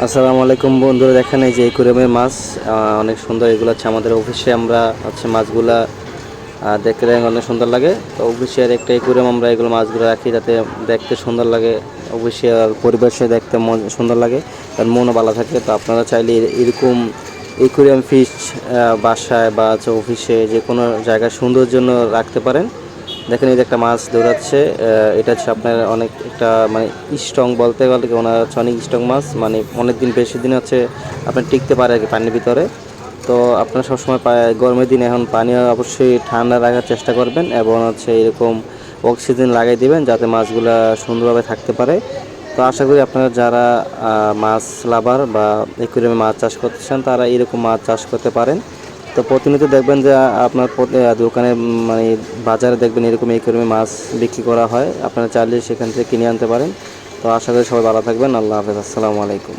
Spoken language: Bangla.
আসসালামু আলাইকুম বন্ধুরা, দেখেন এই যে একুরিয়ামের মাছ অনেক সুন্দর। এগুলো হচ্ছে আমাদের অফিসে আমরা হচ্ছে মাছগুলা দেখতে অনেক সুন্দর লাগে। তো অফিসের একটা একুরিয়াম আমরা এগুলো মাছগুলো রাখি যাতে দেখতে সুন্দর লাগে, অফিসের পরিবেশে দেখতে সুন্দর লাগে, কারণ মনও ভালো থাকে। তো আপনারা চাইলে এরকম একুরিয়াম ফিশ বাসায় বা হচ্ছে অফিসে যে কোনো জায়গায় সৌন্দর্যের জন্য রাখতে পারেন। দেখেন এই যে একটা মাছ দৌড়াচ্ছে, এটা হচ্ছে আপনার অনেক একটা মানে স্ট্রং, বলতে গেলে কি ওনার হচ্ছে অনেক স্ট্রং মাছ, মানে অনেক দিন বেশি দিন হচ্ছে আপনার টিকতে পারে আর কি পানির ভিতরে। তো আপনারা সবসময় গরমের দিনে এখন পানি অবশ্যই ঠান্ডা রাখার চেষ্টা করবেন এবং হচ্ছে এরকম অক্সিজেন লাগাই দিবেন যাতে মাছগুলা সুন্দরভাবে থাকতে পারে। তো আশা করি আপনারা যারা মাছ লাভার বা একুরিয়ামে মাছ চাষ করতে চান তারা এরকম মাছ চাষ করতে পারেন। তো প্রতিনিয়ত দেখবেন যে আপনার দোকানে মানে বাজারে দেখবেন এরকম একুরিয়ামে মাছ বিক্রি করা হয়, আপনারা চাইলে সেখান থেকে কিনে আনতে পারেন। তো আশা করি সবাই ভালো থাকবেন। আল্লাহ হাফেজ, আসসালামু আলাইকুম।